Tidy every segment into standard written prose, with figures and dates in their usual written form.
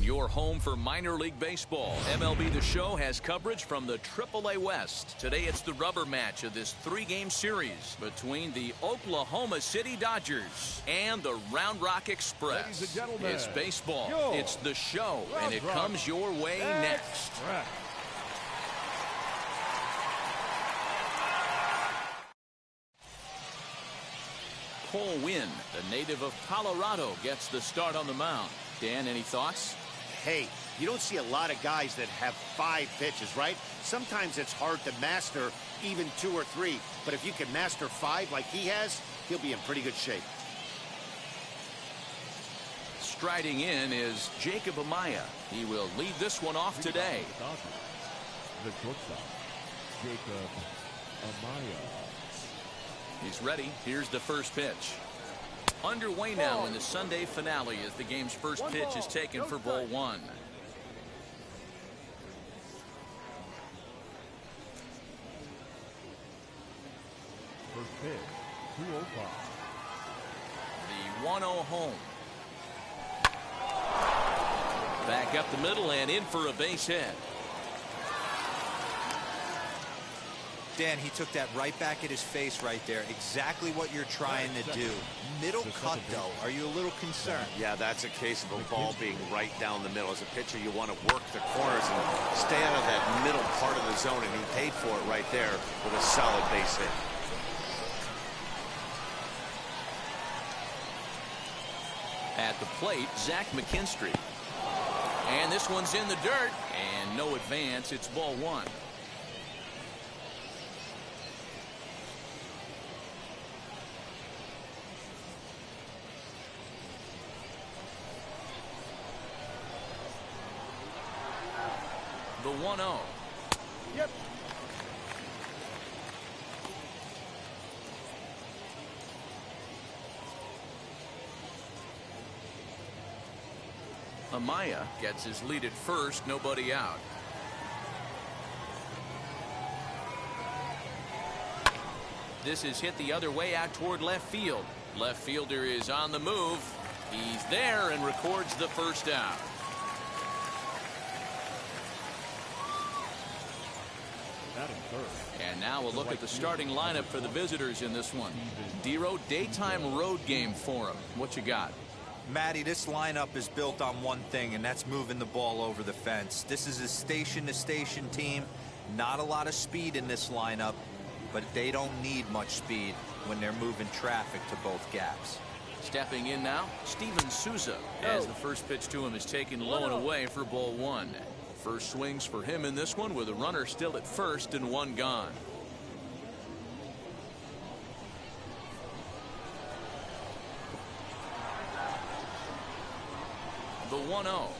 Your home for minor league baseball. MLB The Show has coverage from the AAA West. Today it's the rubber match of this three-game series between the Oklahoma City Dodgers and the Round Rock Express. Ladies and gentlemen, it's baseball. It's The Show, and it comes your way next. Cole Winn, the native of Colorado, gets the start on the mound. Dan, any thoughts? Hey, you don't see a lot of guys that have 5 pitches, right? Sometimes it's hard to master even 2 or 3. But if you can master 5 like he has, he'll be in pretty good shape. Striding in is Jacob Amaya. He will lead this one off today. The shortstop, Jacob Amaya. He's ready. Here's the first pitch. Underway now in the Sunday finale as the game's first pitch is taken for ball 1. First pitch, 205. The 1-0 home. Back up the middle and in for a base hit. Dan, he took that right back at his face right there. Exactly what you're trying to do. Middle cut, though. Are you a little concerned? Yeah, that's a case of a ball being right down the middle. As a pitcher, you want to work the corners and stay out of that middle part of the zone, and he paid for it right there with a solid base hit. At the plate, Zach McKinstry. And this one's in the dirt, and no advance. It's ball 1. The 1-0. Yep. Amaya gets his lead at first, nobody out. This is hit the other way out toward left field. Left fielder is on the move. He's there and records the first out. And now we'll look at the starting lineup for the visitors in this one. Dero, daytime road game for him. What you got? Matty, this lineup is built on one thing, and that's moving the ball over the fence. This is a station-to-station team. Not a lot of speed in this lineup, but they don't need much speed when they're moving traffic to both gaps. Stepping in now, Steven Souza, as the first pitch to him is taken low and away for ball 1. First swings for him in this one with a runner still at first and 1 gone. The 1-0.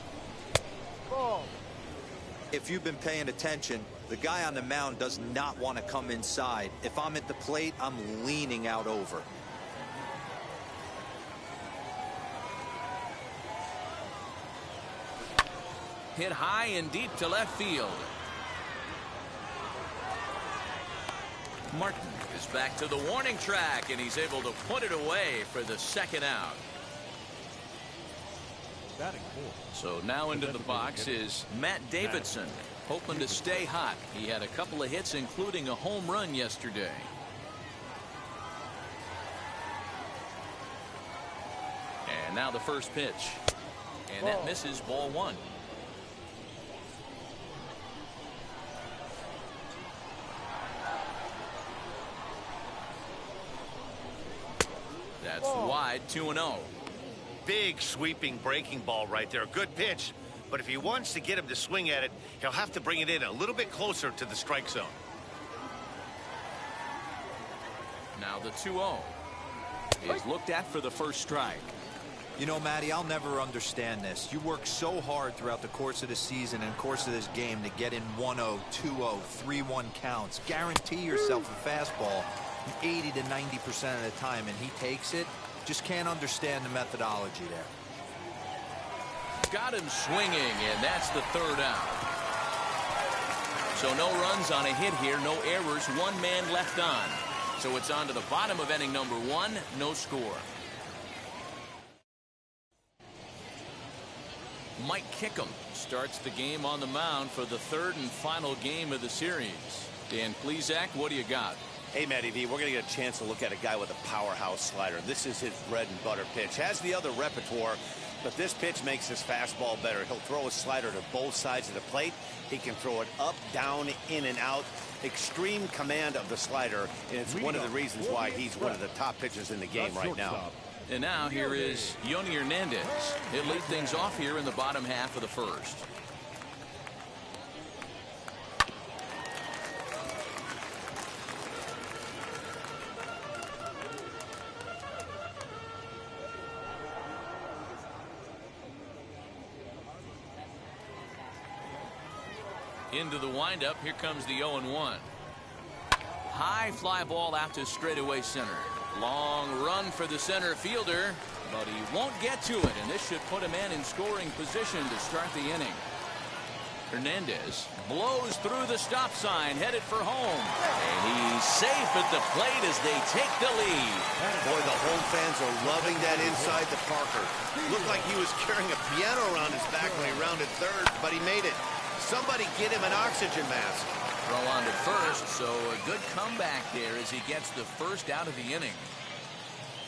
If you've been paying attention, the guy on the mound does not want to come inside. If I'm at the plate, I'm leaning out over. Hit high and deep to left field. Martin is back to the warning track, and he's able to put it away for the second out. So now into the box is Matt Davidson, hoping to stay hot. He had a couple of hits, including a home run yesterday. And now the first pitch. And that misses, ball 1. That's wide, 2-0. Big sweeping breaking ball right there. Good pitch. But if he wants to get him to swing at it, he'll have to bring it in a little bit closer to the strike zone. Now the 2-0 is looked at for the first strike. You know, Matty, I'll never understand this. You work so hard throughout the course of the season and course of this game to get in 1-0, 2-0, 3-1 counts. Guarantee yourself a fastball 80 to 90% of the time, and he takes it. Just can't understand the methodology there. Got him swinging, and that's the third out. So no runs on a hit here, no errors, 1 man left on. So it's on to the bottom of inning number 1, no score. Mike Kickham starts the game on the mound for the third and final game of the series. Dan Plesac, what do you got? Hey, Matty V, we're going to get a chance to look at a guy with a powerhouse slider. This is his bread and butter pitch. Has the other repertoire, but this pitch makes his fastball better. He'll throw a slider to both sides of the plate. He can throw it up, down, in, and out. Extreme command of the slider, and it's one of the reasons why he's one of the top pitchers in the game right now. And now here is Yoni Hernandez. He'll lead things off here in the bottom half of the first. Into the windup. Here comes the 0-1. High fly ball out to straightaway center. Long run for the center fielder, but he won't get to it, and this should put a man in scoring position to start the inning. Hernandez blows through the stop sign, headed for home, and he's safe at the plate as they take the lead. Boy, the home fans are loving that inside to Parker. Looked like he was carrying a piano around his back when he rounded third, but he made it. Somebody get him an oxygen mask. Throw on to first, so a good comeback there as he gets the first out of the inning.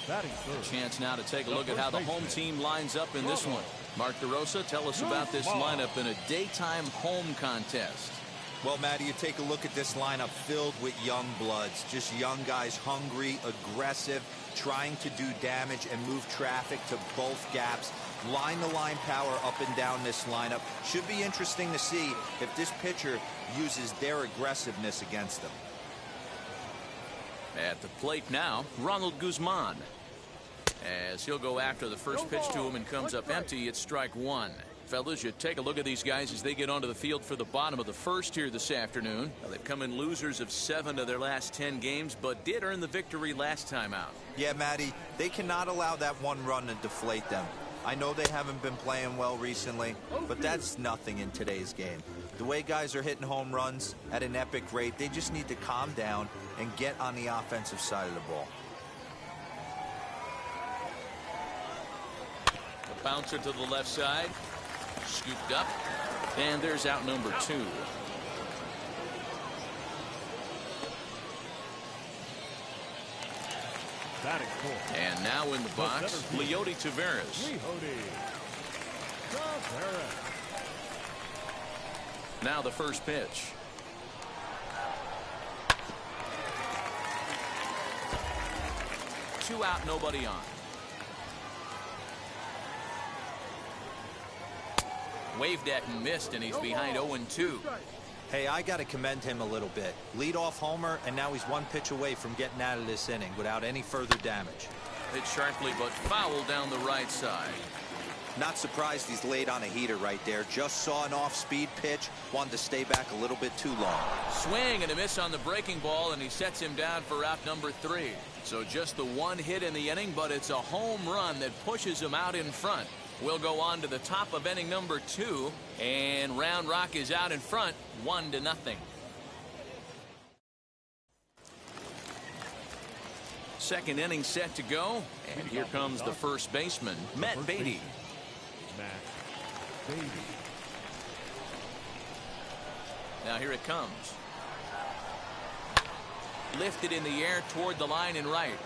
A chance now to take a look at how the home team lines up in this one. Mark DeRosa, tell us about this lineup in a daytime home contest. Well, Matty, you take a look at this lineup filled with young bloods. Just young guys, hungry, aggressive, trying to do damage and move traffic to both gaps. Line-to-line power up and down this lineup. Should be interesting to see if this pitcher uses their aggressiveness against them. At the plate now, Ronald Guzman. As he'll go after the first pitch to him and comes up empty, it's strike one. Fellas, you take a look at these guys as they get onto the field for the bottom of the first here this afternoon. Now, they've come in losers of 7 of their last 10 games, but did earn the victory last time out. Yeah, Matty, they cannot allow that one run to deflate them. I know they haven't been playing well recently, but that's nothing in today's game. The way guys are hitting home runs at an epic rate, they just need to calm down and get on the offensive side of the ball. A bouncer to the left side. Scooped up. And there's out number 2. And now in the box, Leody Taveras. Now the first pitch. Two out, nobody on. Waved at and missed, and he's behind 0-2. Hey, I got to commend him a little bit. Lead-off homer, and now he's one pitch away from getting out of this inning without any further damage. Hit sharply, but foul down the right side. Not surprised he's laid on a heater right there. Just saw an off-speed pitch. Wanted to stay back a little bit too long. Swing and a miss on the breaking ball, and he sets him down for out number 3. So just the one hit in the inning, but it's a home run that pushes him out in front. We'll go on to the top of inning number 2, and Round Rock is out in front, 1-0. Second inning set to go, and here comes the first baseman, Matt Beatty. Now here it comes. Lifted in the air toward the line and right.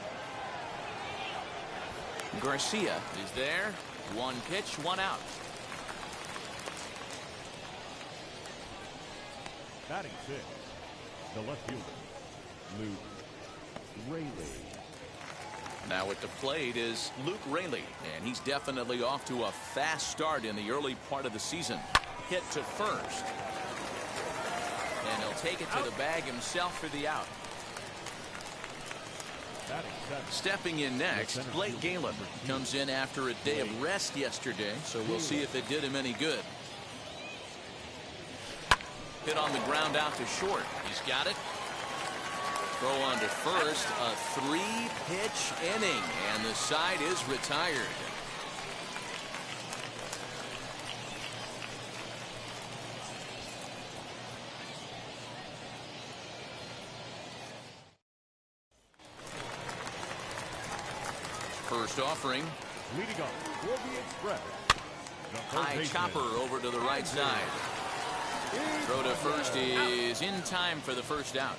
Garcia is there. One pitch, one out. Batting 6, the left fielder, Luke Raley. Now at the plate is Luke Raley, and he's definitely off to a fast start in the early part of the season. Hit to first. And he'll take it to the bag himself for the out. Stepping in next, Blake Galen comes in after a day of rest yesterday, so we'll see if it did him any good. Hit on the ground out to short. He's got it. Throw on to first. A 3-pitch inning, and the side is retired. First offering. Leading off will be Express, High chopper over to the right side. Throw to first is in time for the first out.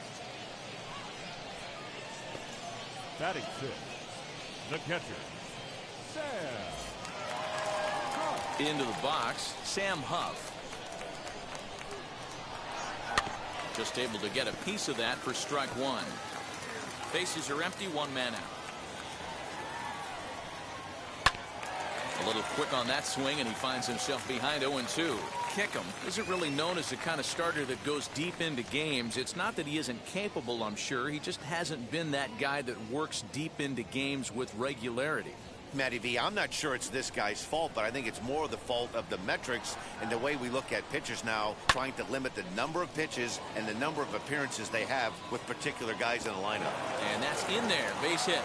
Batting sixth, the catcher, Sam. Into the box, Sam Huff. Just able to get a piece of that for strike one. Bases are empty, one man out. A little quick on that swing, and he finds himself behind 0-2. Kickham isn't really known as the kind of starter that goes deep into games. It's not that he isn't capable, I'm sure. He just hasn't been that guy that works deep into games with regularity. Matty V, I'm not sure it's this guy's fault, but I think it's more the fault of the metrics and the way we look at pitchers now, trying to limit the number of pitches and the number of appearances they have with particular guys in the lineup. And that's in there, base hit.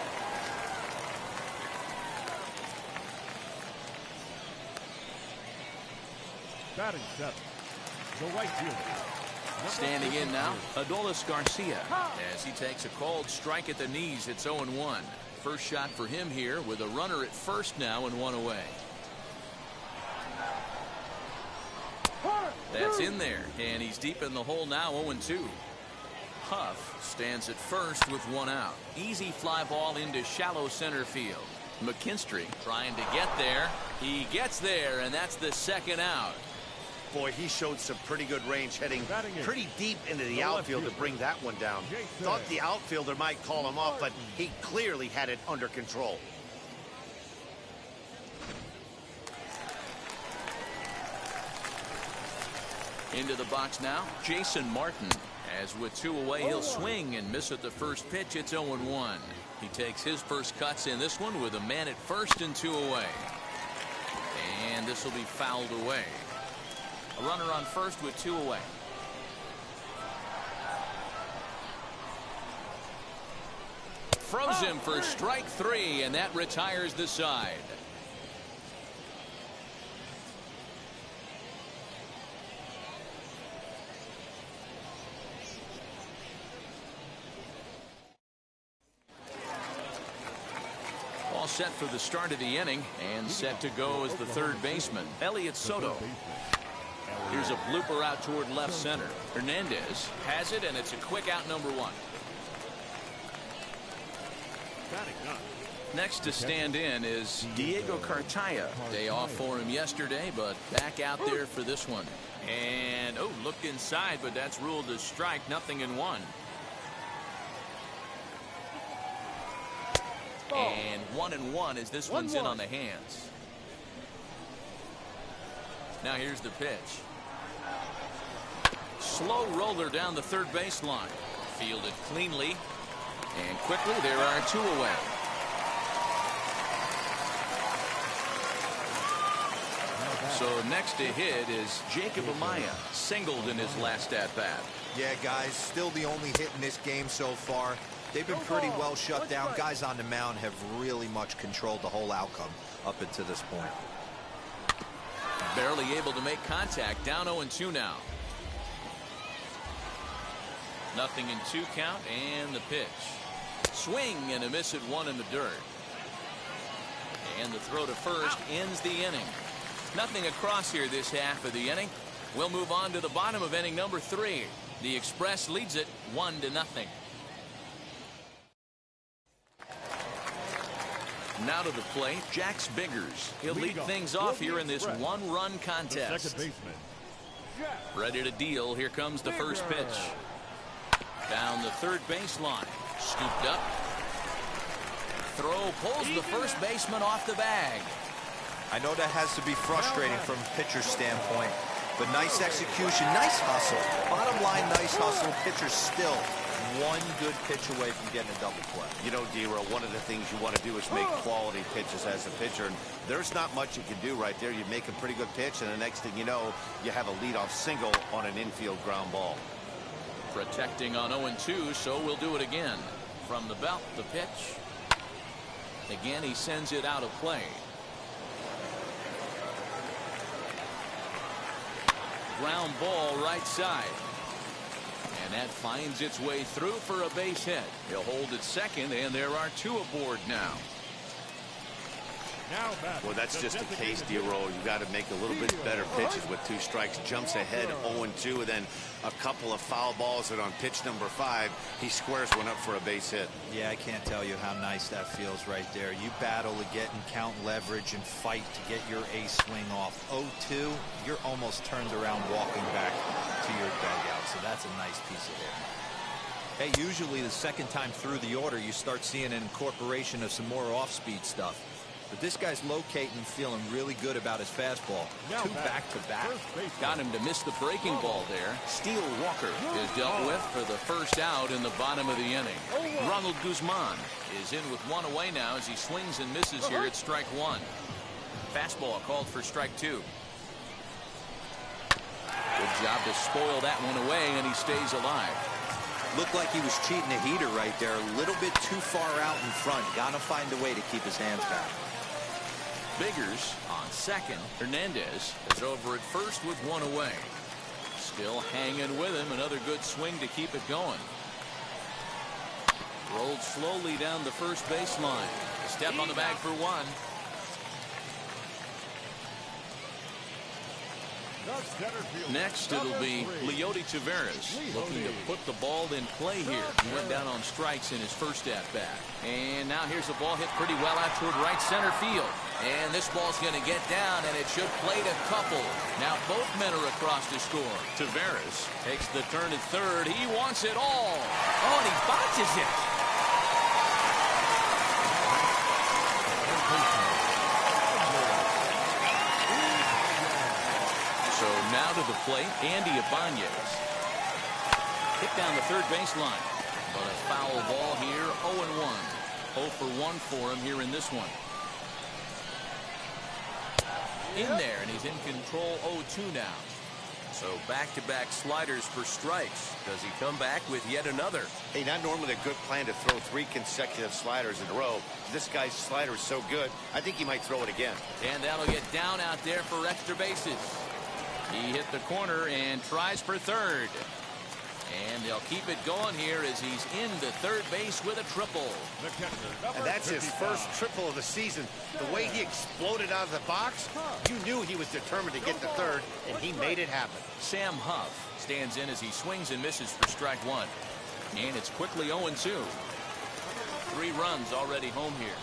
Batting seventh, the right fielder. Standing in now, Adolis Garcia. As he takes a called strike at the knees, it's 0-1. First shot for him here with a runner at first now and one away. That's in there, and he's deep in the hole now, 0-2. Huff stands at first with one out. Easy fly ball into shallow center field. McKinstry trying to get there. He gets there, and that's the second out. Boy, he showed some pretty good range, heading pretty deep into the outfield to bring that one down. Thought the outfielder might call him off, but he clearly had it under control. Into the box now, Jason Martin. As with two away, he'll swing and miss at the first pitch. It's 0-1. He takes his first cuts in this one with a man at first and two away. And this will be fouled away. A runner on first with two away. Throws him for strike three, and that retires the side. All set for the start of the inning, and set to go as the third baseman, Elliot Soto. Here's a blooper out toward left center. Hernandez has it, and it's a quick out, number one. Next to stand in is Diego Cartaya. Day off for him yesterday, but back out there for this one. And, oh, looked inside, but that's ruled a strike, 0-1. And 1-1 as this one's in on the hands. Now here's the pitch. Slow roller down the third baseline. Fielded cleanly. And quickly there are two away. So next to hit is Jacob Amaya. Singled in his last at-bat. Yeah, guys, still the only hit in this game so far. They've been pretty well shut down. Guys on the mound have really much controlled the whole outcome up until this point. Barely able to make contact. Down 0-2 now. 0-2 count, and the pitch. Swing and a miss at one in the dirt. And the throw to first ends the inning. Nothing across here this half of the inning. We'll move on to the bottom of inning number 3. The Express leads it 1-0. Now to the plate, Jax Biggers. He'll lead things off here in this one-run contest. Ready to deal. Here comes the first pitch. Down the third baseline. Scooped up. Throw pulls the first baseman off the bag. I know that has to be frustrating from a pitcher's standpoint, but nice execution, nice hustle. Bottom line, nice hustle. Pitcher's still one good pitch away from getting a double play. You know, D-Row, one of the things you want to do is make quality pitches as a pitcher, and there's not much you can do right there. You make a pretty good pitch, and the next thing you know, you have a leadoff single on an infield ground ball. Protecting on 0-2, so we'll do it again. From the belt, the pitch. Again, he sends it out of play. Ground ball right side. And that finds its way through for a base hit. He'll hold it second, and there are two aboard now. Now batting. Well, that's just the case, D-Roll. You got to make a little bit better pitches with 2 strikes. Jumps ahead 0-2, and then a couple of foul balls, and on pitch number 5, he squares one up for a base hit. Yeah, I can't tell you how nice that feels right there. You battle to get and count leverage and fight to get your ace swing off. 0-2, you're almost turned around walking back to your dugout, so that's a nice piece of hitting. Hey, usually the second time through the order, you start seeing an incorporation of some more off-speed stuff. But this guy's locating and feeling really good about his fastball. 2 back-to-back. Got him to miss the breaking ball there. Steele Walker is dealt with for the first out in the bottom of the inning. Ronald Guzman is in with 1 away now as he swings and misses here at strike 1. Fastball called for strike 2. Good job to spoil that one away, and he stays alive. Looked like he was cheating a heater right there. A little bit too far out in front. Got to find a way to keep his hands back. Biggers on second. Hernandez is over at first with 1 away. Still hanging with him. Another good swing to keep it going. Rolled slowly down the first baseline. Step on the bag for 1. Next, it'll be Leody Taveras looking to put the ball in play here. He went down on strikes in his first at-bat. And now here's a ball hit pretty well out toward right center field. And this ball's going to get down, and it should plate a couple. Now both men are across to score. Taveras takes the turn at third. He wants it all. Oh, and he botches it. So now to the plate, Andy Ibanez. Hit down the third baseline. But a foul ball here, 0-1. 0 for 1 for him here in this one. In there, and he's in control 0-2 now. So back-to-back sliders for strikes. Does he come back with yet another? Hey, not normally a good plan to throw 3 consecutive sliders in a row. This guy's slider is so good, I think he might throw it again. And that'll get down out there for extra bases. He hit the corner and tries for third. And they'll keep it going here as he's into third base with a triple. And that's his first triple of the season. The way he exploded out of the box, you knew he was determined to get to third, and he made it happen. Sam Huff stands in as he swings and misses for strike 1. And it's quickly 0-2. 3 runs already home here.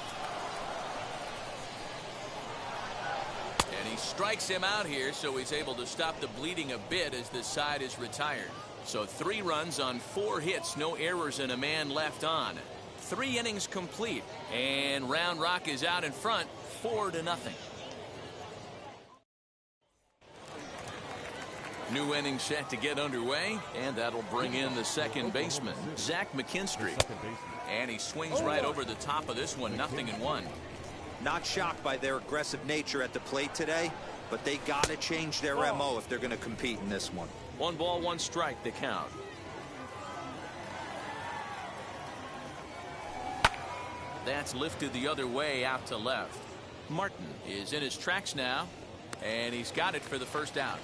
And he strikes him out here, so he's able to stop the bleeding a bit as the side is retired. So 3 runs on 4 hits, no errors, and a man left on. 3 innings complete, and Round Rock is out in front, 4-0. New inning set to get underway, and that'll bring in the second baseman, Zach McKinstry. And he swings right over the top of this one, 0-1. Not shocked by their aggressive nature at the plate today, but they got to change their MO if they're going to compete in this one. 1 ball, 1 strike, the count. That's lifted the other way out to left. Martin is in his tracks now, and he's got it for the first out.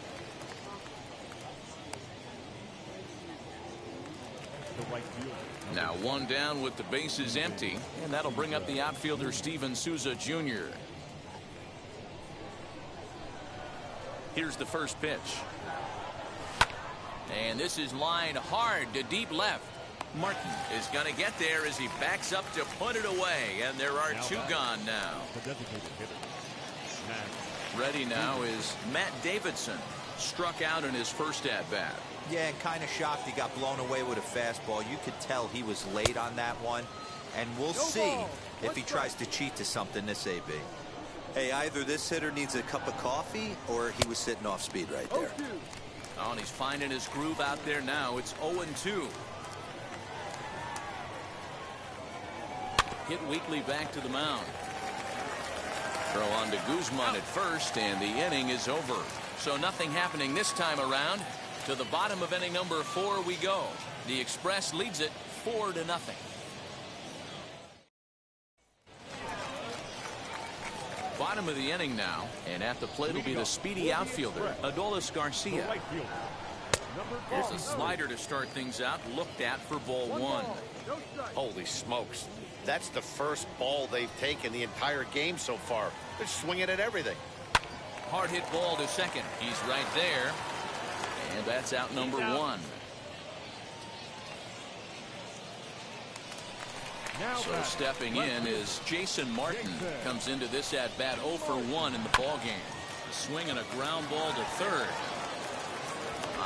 Now 1 down with the bases empty, and that'll bring up the outfielder Steven Souza Jr. Here's the first pitch. And this is lined hard to deep left. Martin is going to get there as he backs up to put it away, and there are 2 gone now. Ready now is Matt Davidson. Struck out in his first at-bat. Yeah, kind of shocked he got blown away with a fastball. You could tell he was late on that one, and we'll see if he tries to cheat to something this AB. Hey, either this hitter needs a cup of coffee or he was sitting off speed right there. Oh, and he's finding his groove out there now. It's 0-2. Hit weakly back to the mound. Throw on to Guzman at first, and the inning is over. So nothing happening this time around. To the bottom of inning number 4 we go. The Express leads it 4-0. Bottom of the inning now, and at the plate will be the speedy outfielder, Adolis Garcia. Here's a slider to start things out, looked at for ball 1. Holy smokes. That's the first ball they've taken the entire game so far. They're swinging at everything. Hard hit ball to second. He's right there. And that's out number one. So stepping in is Jason Martin. Comes into this at bat 0 for 1 in the ball game. Swinging a ground ball to third.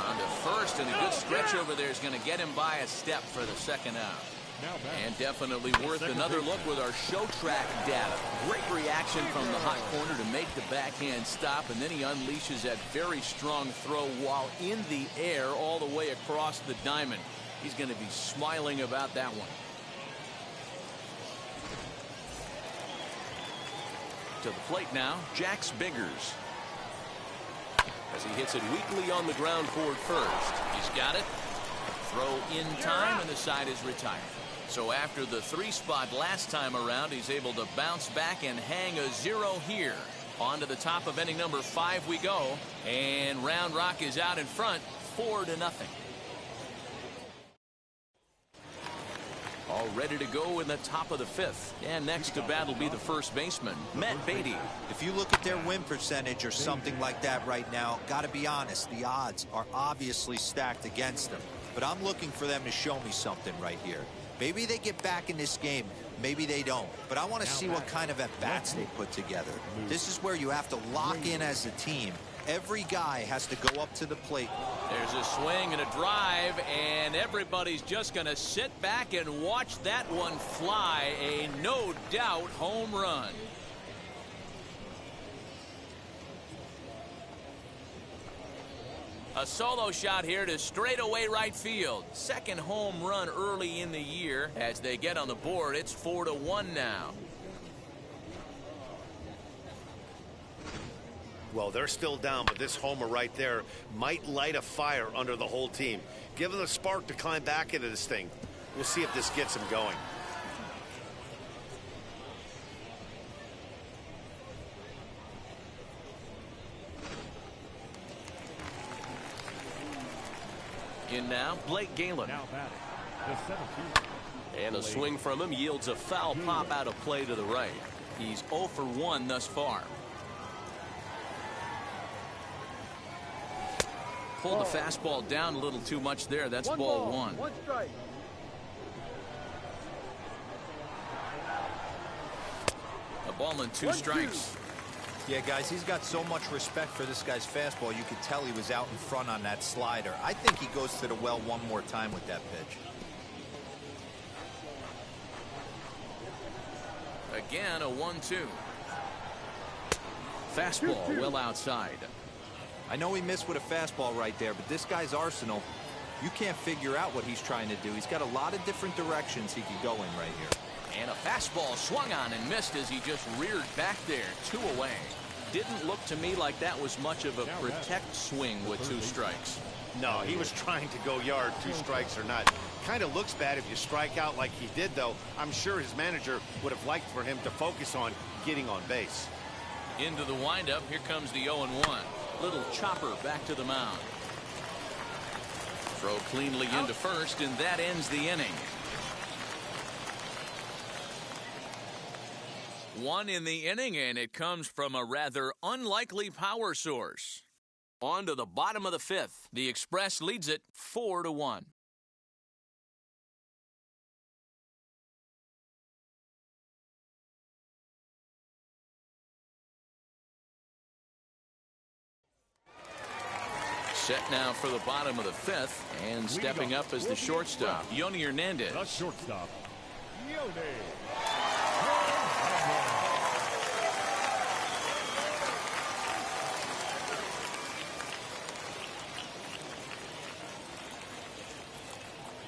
On to first, and a good stretch over there is going to get him by a step for the second out. And definitely worth another look with our show track data. Great reaction from the hot corner to make the backhand stop, and then he unleashes that very strong throw while in the air all the way across the diamond. He's going to be smiling about that one. To the plate now, Jax Biggers. As he hits it weakly on the ground toward first. He's got it. Throw in time, and the side is retired. So after the 3-spot last time around, he's able to bounce back and hang a 0 here. On to the top of inning number 5 we go. And Round Rock is out in front, 4-0. All ready to go in the top of the 5th. And next to bat will be the first baseman, Matt Beatty. If you look at their win percentage or something like that right now, got to be honest, the odds are obviously stacked against them. But I'm looking for them to show me something right here. Maybe they get back in this game. Maybe they don't. But I want to see what kind of at-bats they put together. This is where you have to lock in as a team. Every guy has to go up to the plate. There's a swing and a drive, and everybody's just going to sit back and watch that one fly. A no doubt home run. A solo shot here to straightaway right field. Second home run early in the year. As they get on the board, it's 4-1 now. Well, they're still down, but this homer right there might light a fire under the whole team. Give them a spark to climb back into this thing. We'll see if this gets them going. In now, Blake Galen. Now batting, the 17th. And a swing from him yields a foul pop out of play to the right. He's 0 for 1 thus far. Pulled the fastball down a little too much there. That's ball 1. 1 strike. A ball and 2 strikes. Yeah, guys, he's got so much respect for this guy's fastball. You could tell he was out in front on that slider. I think he goes to the well one more time with that pitch. Again, a 1-2. Fastball well outside. I know he missed with a fastball right there, but this guy's arsenal, you can't figure out what he's trying to do. He's got a lot of different directions he could go in right here. And a fastball swung on and missed as he just reared back there. 2 away. Didn't look to me like that was much of a protect swing with 2 strikes. No, he was trying to go yard, 2 strikes or not. Kind of looks bad if you strike out like he did, though. I'm sure his manager would have liked for him to focus on getting on base. Into the windup. Here comes the 0-1. Little chopper back to the mound. Throw cleanly into first, and that ends the inning. 1 in the inning, and it comes from a rather unlikely power source. On to the bottom of the 5th. The Express leads it 4-1. Set now for the bottom of the 5th, and stepping up as the shortstop, Yoni Hernandez. The shortstop, Yoni.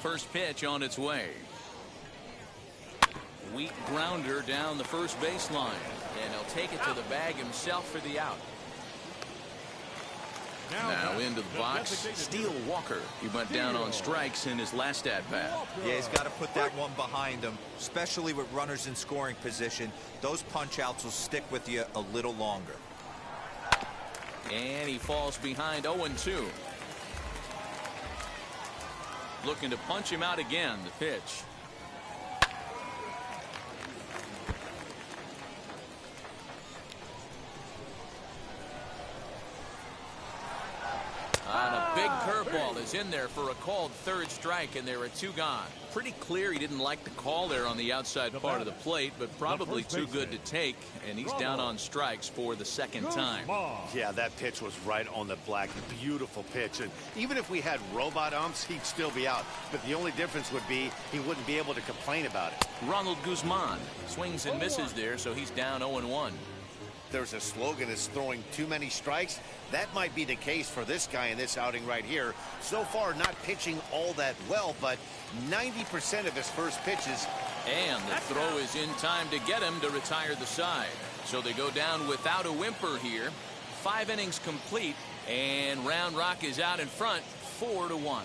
First pitch on its way. Weak grounder down the first baseline, and he'll take it to the bag himself for the out. Now into the box, Steele Walker. He went down on strikes in his last at-bat. Yeah, he's got to put that one behind him, especially with runners in scoring position. Those punch-outs will stick with you a little longer. And he falls behind 0-2. Looking to punch him out again, the pitch. Big curveball is in there for a called third strike, and there are two gone. Pretty clear he didn't like the call there on the outside part of the plate, but probably too good to take, and he's down on strikes for the second time. Yeah, that pitch was right on the black. Beautiful pitch. And even if we had robot umps, he'd still be out. But the only difference would be he wouldn't be able to complain about it. Ronald Guzman swings and misses there, so he's down 0-1. There's a slogan that's throwing too many strikes. That might be the case for this guy in this outing right here. So far, not pitching all that well, but 90% of his first pitches. And the throw is in time to get him to retire the side. So they go down without a whimper here. 5 innings complete, and Round Rock is out in front, 4-1.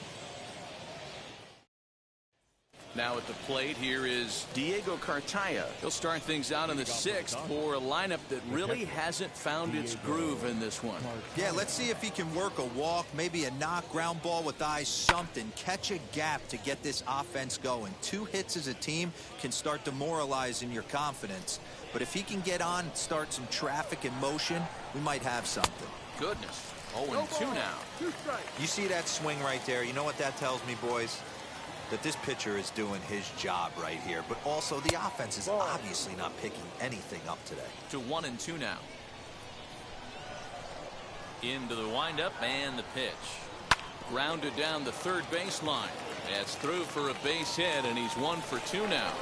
Now at the plate, here is Diego Cartaya. He'll start things out in the 6th for a lineup that really hasn't found its groove in this one. Yeah, let's see if he can work a walk, maybe a knock, ground ball with eyes, something. Catch a gap to get this offense going. 2 hits as a team can start demoralizing your confidence. But if he can get on, start some traffic in motion, we might have something. Goodness, 0-2 now. You see that swing right there? You know what that tells me, boys? That this pitcher is doing his job right here, but also the offense is obviously not picking anything up today. To 1-2 now. Into the windup and the pitch. Grounded down the third baseline. That's through for a base hit, and he's 1 for 2 now.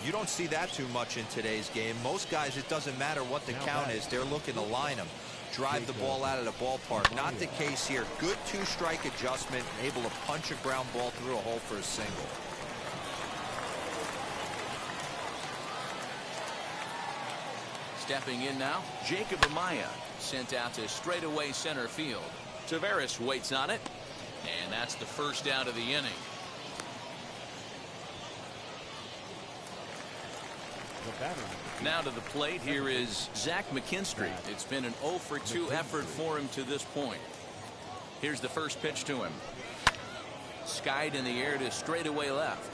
You don't see that too much in today's game. Most guys, it doesn't matter what the count is, they're looking to line them. Drive the ball out of the ballpark. Not the case here. Good 2-strike adjustment, able to punch a ground ball through a hole for a single. Stepping in now, Jacob Amaya sent out to straightaway center field. Taveras waits on it, and that's the first out of the inning. Now to the plate, here is Zach McKinstry. It's been an 0 for 2 effort for him to this point. Here's the first pitch to him. Skied in the air to straightaway left.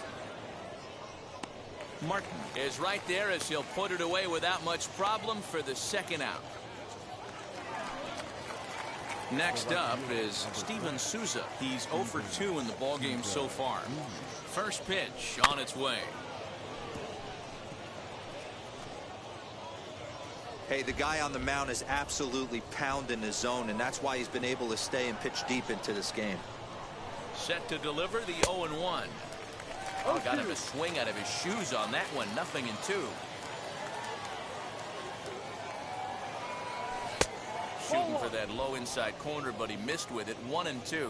Martin is right there as he'll put it away without much problem for the second out. Next up is Steven Souza. He's 0 for 2 in the ballgame so far. First pitch on its way. Hey, the guy on the mound is absolutely pounding the zone, and that's why he's been able to stay and pitch deep into this game. Set to deliver the 0-1. Oh, got him a swing out of his shoes on that one. 0-2. Shooting for that low inside corner, but he missed with it. 1-2.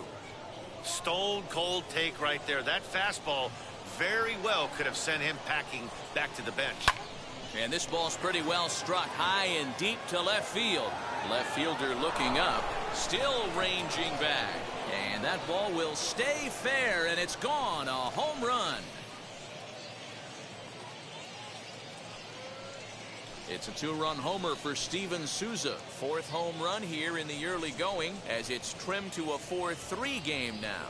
Stone cold take right there. That fastball very well could have sent him packing back to the bench. And this ball's pretty well struck high and deep to left field. Left fielder looking up, still ranging back. And that ball will stay fair, and it's gone. A home run. It's a 2-run homer for Steven Souza. 4th home run here in the early going, as it's trimmed to a 4-3 game now.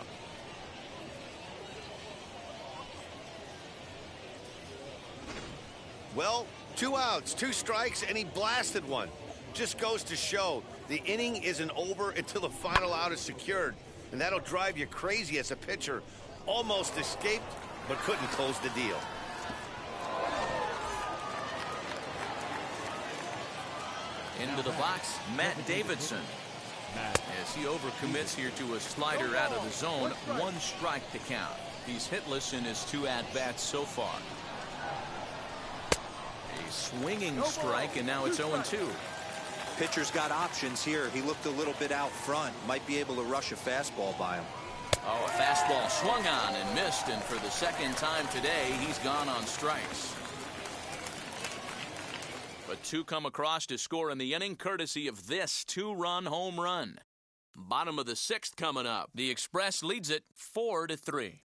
Well, 2 outs, 2 strikes, and he blasted one. Just goes to show the inning isn't over until the final out is secured. And that'll drive you crazy as a pitcher. Almost escaped, but couldn't close the deal. Into the box, Matt Davidson. As he overcommits here to a slider out of the zone, 1 strike to count. He's hitless in his 2 at-bats so far. A swinging strike, and now it's 0-2. Pitcher's got options here. He looked a little bit out front. Might be able to rush a fastball by him. Oh, a fastball swung on and missed, and for the second time today, he's gone on strikes. But 2 come across to score in the inning, courtesy of this 2-run home run. Bottom of the 6th coming up. The Express leads it 4-3.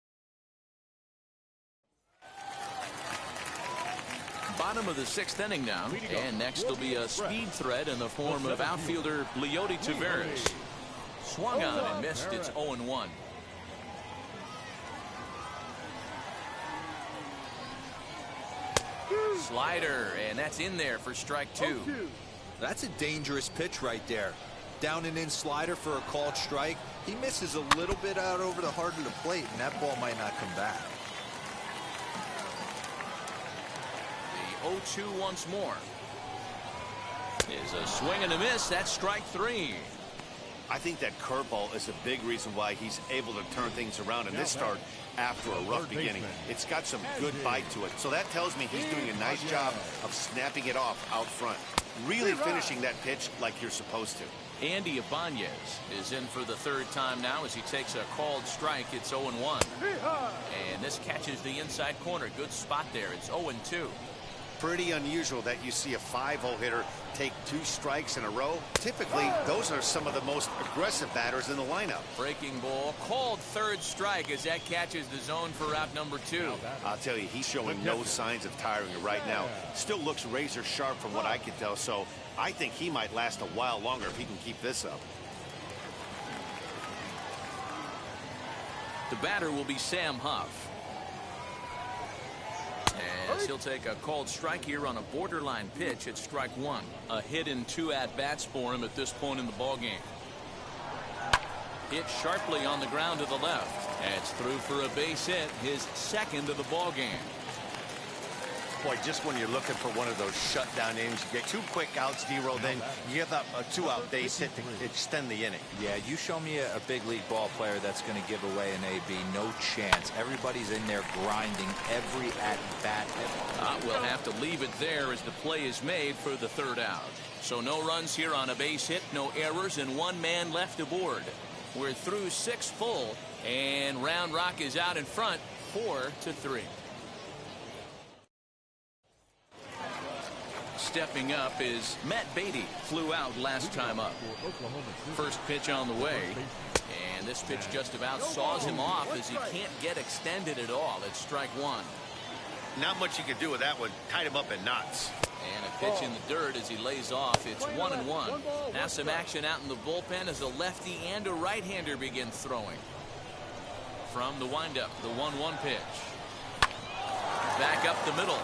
Bottom of the 6th inning now, and next will be a speed threat in the form of outfielder Leody Taveras. Swung on and missed. It's 0-1. Slider, and that's in there for strike 2. That's a dangerous pitch right there. Down and in slider for a called strike. He misses a little bit out over the heart of the plate, and that ball might not come back. The 0-2 once more. Is a swing and a miss. That's strike 3. I think that curveball is a big reason why he's able to turn things around in this start after a rough beginning. It's got some good bite to it. So that tells me he's doing a nice job of snapping it off out front. Really finishing that pitch like you're supposed to. Andy Ibanez is in for the 3rd time now as he takes a called strike. It's 0-1. And this catches the inside corner. Good spot there. It's 0-2. Pretty unusual that you see a 5-0 hitter take 2 strikes in a row. Typically, those are some of the most aggressive batters in the lineup. Breaking ball, called 3rd strike as that catches the zone for out number 2. I'll tell you, he's showing no signs of tiring right now. Still looks razor sharp from what I can tell, so I think he might last a while longer if he can keep this up. The batter will be Sam Huff. As he'll take a called strike here on a borderline pitch at strike 1. A hit in 2 at-bats for him at this point in the ballgame. Hit sharply on the ground to the left. It's through for a base hit, his 2nd of the ballgame. Boy, just when you're looking for one of those shutdown innings, you get 2 quick outs, D-Roll, then you give up a 2-out base hit to extend the inning. Yeah, you show me a big league ball player that's going to give away an AB. No chance. Everybody's in there grinding every at-bat. We'll have to leave it there as the play is made for the 3rd out. So no runs here on a base hit, no errors, and 1 man left aboard. We're through 6 full, and Round Rock is out in front, 4-3. Stepping up is Matt Beatty. Flew out last time up. First pitch on the way. And this pitch just about saws him off as he can't get extended at all. It's strike 1. Not much you can do with that one. Tied him up in knots. And a pitch in the dirt as he lays off. It's 1-1. Now some action out in the bullpen as a lefty and a right-hander begin throwing. From the windup, the 1-1 pitch. Back up the middle.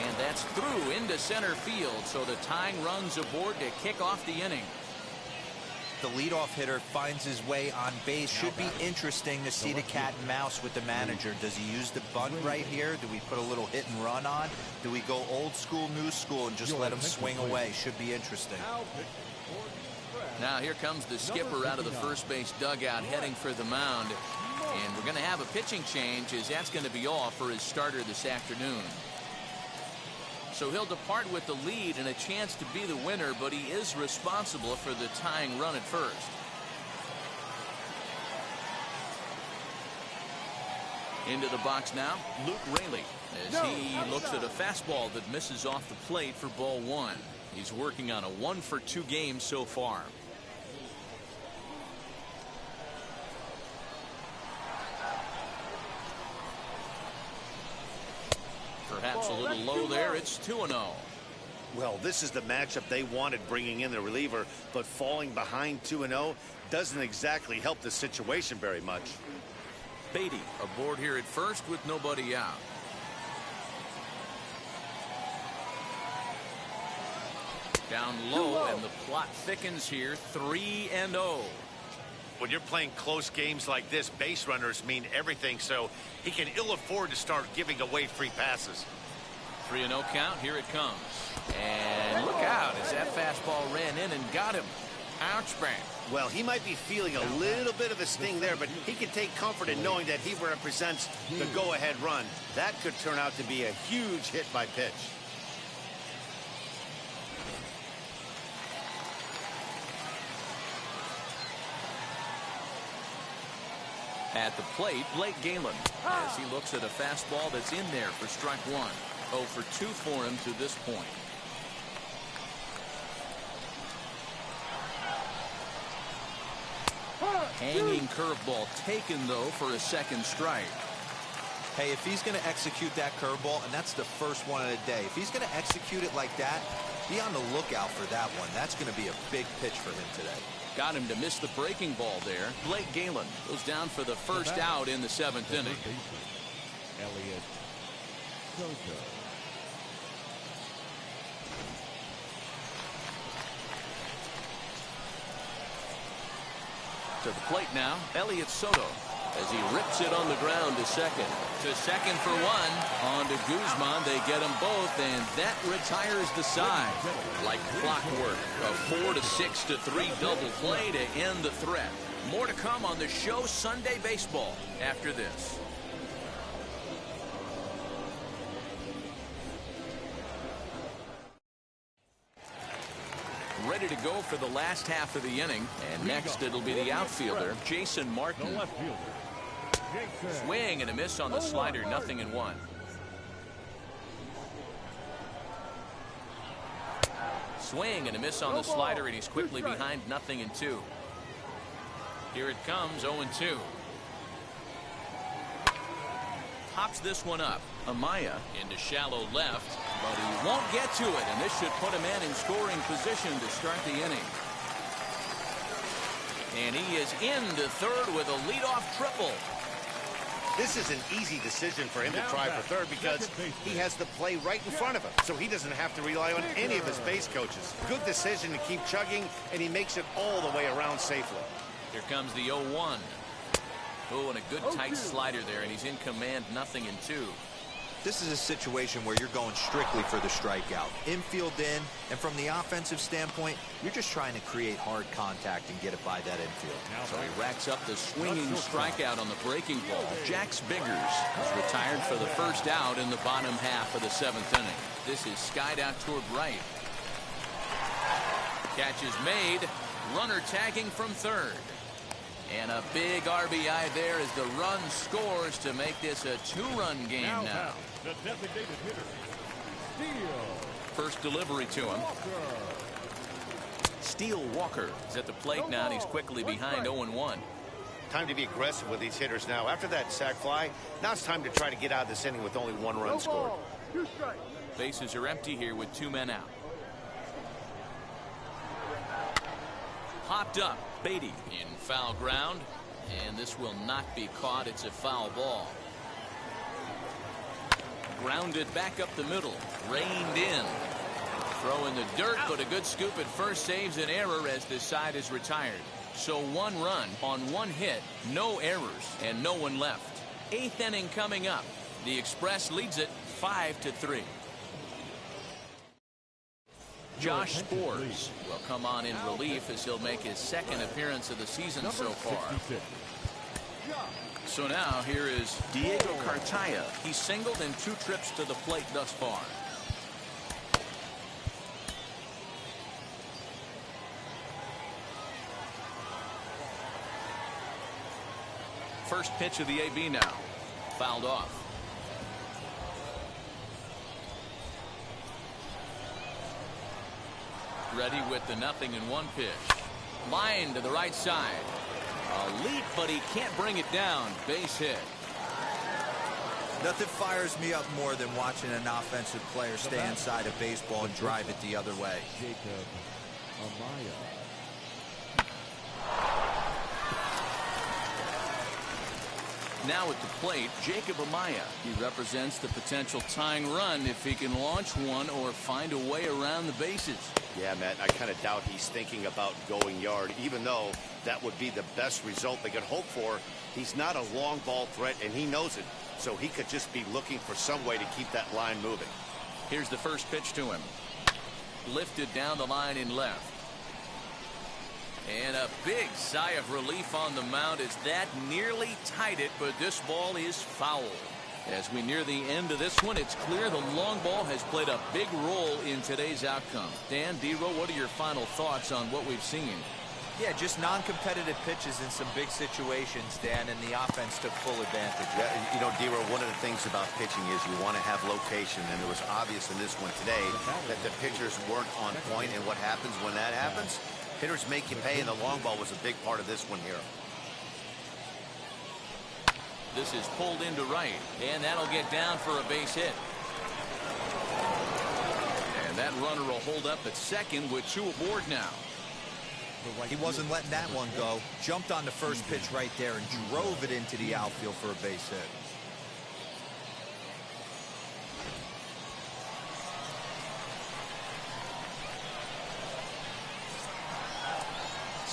And that's through into center field, so the tying run's aboard to kick off the inning. The leadoff hitter finds his way on base. Should be interesting to see the cat and mouse with the manager. Does he use the bunt right here? Do we put a little hit and run on? Do we go old school, new school, and just let him swing away? Should be interesting. Now here comes the skipper out of the first base dugout heading for the mound. And we're going to have a pitching change as that's going to be all for his starter this afternoon. So he'll depart with the lead and a chance to be the winner, but he is responsible for the tying run at first. Into the box now, Luke Raley, as he looks at a fastball that misses off the plate for ball 1. He's working on a 1-for-2 game so far. Perhaps a little low there. It's 2-0. Well, this is the matchup they wanted, bringing in the reliever, but falling behind 2-0 doesn't exactly help the situation very much. Beatty aboard here at first with nobody out. Down low, and the plot thickens here. 3-0. When you're playing close games like this, base runners mean everything, so he can ill afford to start giving away free passes. 3-0 count. Here it comes. And look out as that fastball ran in and got him. Ouch, bang. Well, he might be feeling a little bit of a sting there, but he can take comfort in knowing that he represents the go-ahead run. That could turn out to be a huge hit by pitch. At the plate, Blake Galen, as he looks at a fastball that's in there for strike 1. 0-for-2 for him to this point. Hanging curveball taken, though, for a 2nd strike. Hey, if he's going to execute that curveball, and that's the first one of the day, if he's going to execute it like that, be on the lookout for that one. That's going to be a big pitch for him today. Got him to miss the breaking ball there. Blake Galen goes down for the first out in the 7th inning. Souza. To the plate now, Souza, as he rips it on the ground to second. To second for one. On to Guzman. They get them both, and that retires the side. Like clockwork, a 4-6-3 double play to end the threat. More to come on the show Sunday Baseball after this. Ready to go for the last half of the inning, and next it'll be the outfielder, Jason Martin. The left fielder. Swing and a miss on the slider, 0-1. Swing and a miss on the slider, and he's quickly behind 0-2. Here it comes, 0-2. Pops this one up. Amaya into shallow left, but he won't get to it, and this should put a man in scoring position to start the inning. And he is into third with a leadoff triple. This is an easy decision for him to try for third because he has the play right in front of him, so he doesn't have to rely on any of his base coaches. Good decision to keep chugging, and he makes it all the way around safely. Here comes the 0-1. Oh, and a good tight slider there, and he's in command, 0-2. This is a situation where you're going strictly for the strikeout. Infield in, and from the offensive standpoint, you're just trying to create hard contact and get it by that infield. So he racks up the swinging strikeout on the breaking ball. Jax Biggers is retired for the first out in the bottom half of the 7th inning. This is skied out toward right. Catch is made. Runner tagging from third. And a big RBI there as the run scores to make this a 2-run game now. The designated hitter, Steele. First delivery to him. Steele Walker is at the plate now, and he's quickly behind 0-1. Time to be aggressive with these hitters now. After that sac fly, now it's time to try to get out of this inning with only 1 run scored. Bases are empty here with 2 men out. Popped up. Beatty in foul ground, and this will not be caught. It's a foul ball. Grounded back up the middle. Reined in. Throw in the dirt, but a good scoop at first saves an error as this side is retired. So 1 run on 1 hit, no errors, and no one left. 8th inning coming up. The Express leads it 5-3. Josh Spores will come on in relief as he'll make his 2nd appearance of the season so far. So now here is Diego Cartaya. He's singled in 2 trips to the plate thus far. First pitch of the AB now. Fouled off. Ready with the 0-1 pitch. Line to the right side. A leap, but he can't bring it down. Base hit. Nothing fires me up more than watching an offensive player stay inside of baseball and drive it the other way. Jacob Amaya. Now at the plate, Jacob Amaya. He represents the potential tying run if he can launch one or find a way around the bases. Yeah, Matt, I kind of doubt he's thinking about going yard, even though that would be the best result they could hope for. He's not a long ball threat, and he knows it, so he could just be looking for some way to keep that line moving. Here's the first pitch to him. Lifted down the line in left. And a big sigh of relief on the mound as that nearly tied it, but this ball is foul. As we near the end of this one, it's clear the long ball has played a big role in today's outcome. Dan, D-Row, what are your final thoughts on what we've seen? Yeah, just non-competitive pitches in some big situations, Dan, and the offense took full advantage. Yeah, you know, D-Row, one of the things about pitching is you want to have location, and it was obvious in this one today that the pitchers weren't on point, and what happens when that happens? Hitters make you pay, and the long ball was a big part of this one here. This is pulled into right, and that'll get down for a base hit. And that runner will hold up at second with 2 aboard now. He wasn't letting that one go. Jumped on the first pitch right there and drove it into the outfield for a base hit.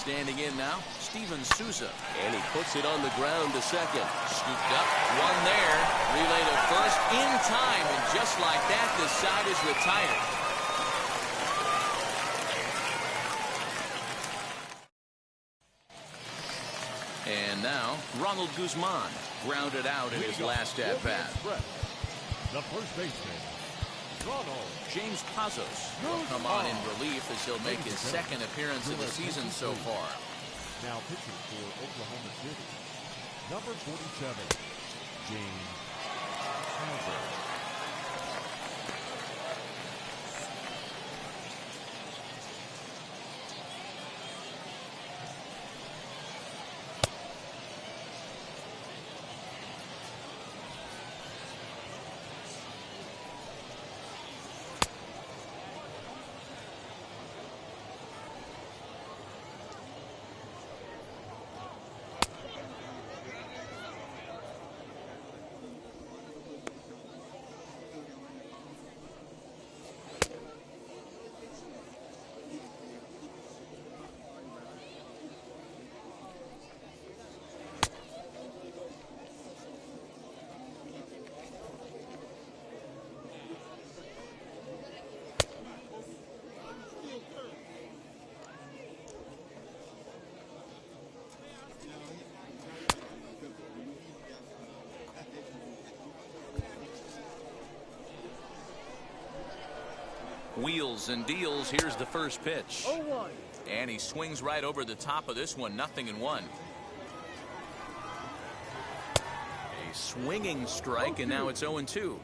Standing in now, Souza. And he puts it on the ground to second. Scooped up, one there. Relay to first in time, and just like that, the side is retired. And now, Ronald Guzman grounded out in his last at-bat. The first baseman, Ronald. James Pazos will come on in relief as he'll make his second appearance of the season so far. Now pitching for Oklahoma City, number 47, James Souza. Wheels and deals. Here's the first pitch. 0-1. And he swings right over the top of this one. 0-1. A swinging strike, and now it's 0-2.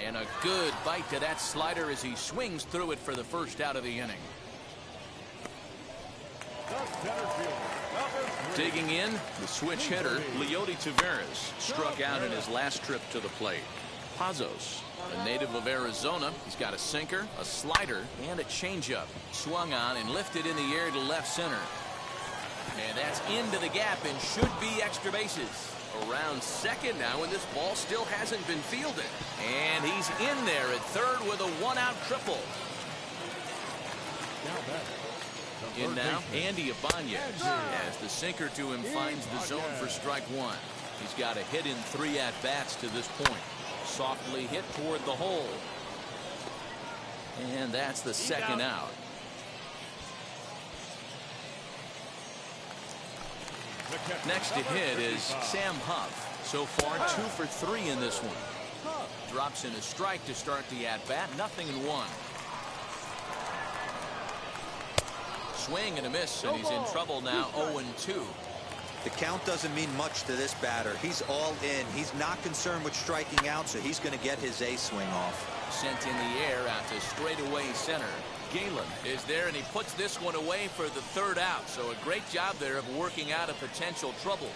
And a good bite to that slider as he swings through it for the first out of the inning. Digging in, the switch hitter, Leody Taveras, struck out in his last trip to the plate. Pazos, a native of Arizona, he's got a sinker, a slider, and a changeup. Swung on and lifted in the air to left center. And that's into the gap and should be extra bases. Around second now, and this ball still hasn't been fielded. And he's in there at third with a one-out triple. In now, Andy Ibanez, as the sinker to him finds the zone for strike one. He's got a hit in 3 at-bats to this point. Softly hit toward the hole. And that's the second out. Next to hit is Sam Huff. So far, 2 for 3 in this one. Drops in a strike to start the at-bat. 0-1. Swing and a miss, and he's in trouble now. 0-2. The count doesn't mean much to this batter. He's all in. He's not concerned with striking out, so he's going to get his A swing off. Sent in the air out to straightaway center. Galen is there, and he puts this one away for the third out. So a great job there of working out a potential trouble.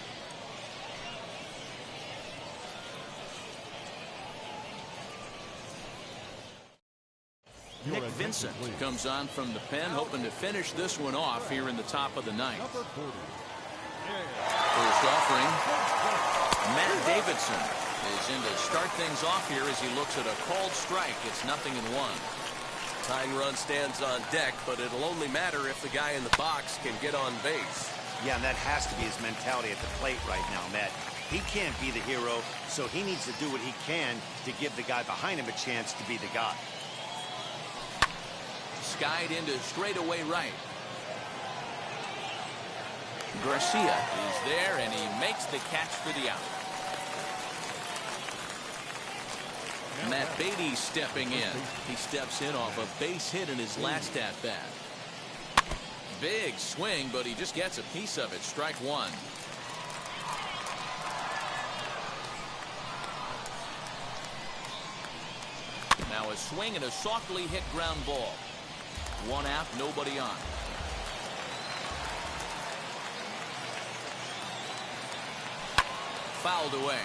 Nick Vincent comes on from the pen, hoping to finish this one off here in the top of the ninth. First offering, Matt Davidson is in to start things off here as he looks at a called strike. It's 0-1. Tying run stands on deck, but it'll only matter if the guy in the box can get on base. Yeah, and that has to be his mentality at the plate right now, Matt. He can't be the hero, so he needs to do what he can to give the guy behind him a chance to be the guy. Skied into straightaway right. Garcia is there, and he makes the catch for the out. Matt Beatty stepping in. He steps in off a base hit in his last at-bat. Big swing, but he just gets a piece of it. Strike one. Now a swing and a softly hit ground ball. 1 out, nobody on. Fouled away.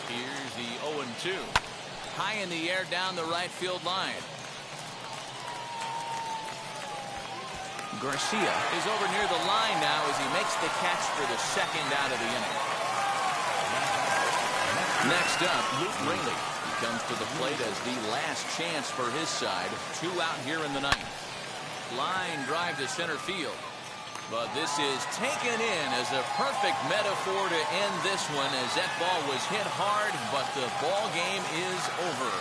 Here's the 0-2. High in the air down the right field line. Garcia is over near the line now as he makes the catch for the second out of the inning. Next up, Luke Raley. He comes to the plate as the last chance for his side. 2 out here in the ninth. Line drive to center field. But this is taken in as a perfect metaphor to end this one, as that ball was hit hard, but the ball game is over.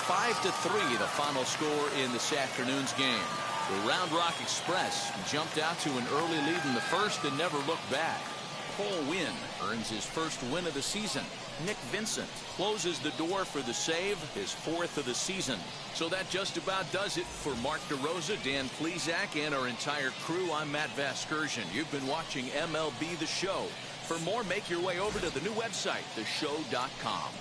5-3 the final score in this afternoon's game. The Round Rock Express jumped out to an early lead in the first and never looked back. Cole Winn earns his first win of the season. Nick Vincent closes the door for the save, his 4th of the season. So that just about does it for Mark DeRosa, Dan Plesac, and our entire crew. I'm Matt Vasgersian. You've been watching MLB The Show. For more, make your way over to the new website, theshow.com.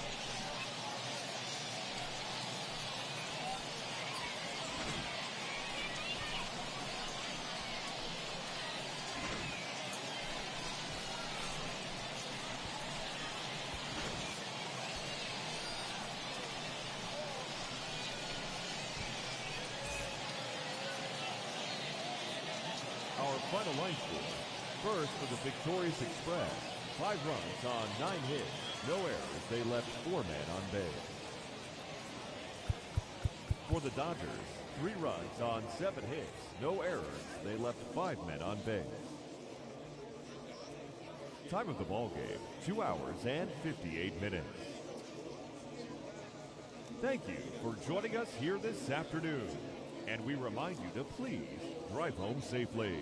Our final line score. First for the victorious Express. 5 runs on 9 hits. No errors. They left 4 men on base. For the Dodgers, 3 runs on 7 hits. No errors. They left 5 men on base. Time of the ball game, 2 hours and 58 minutes. Thank you for joining us here this afternoon. And we remind you to please drive home safely.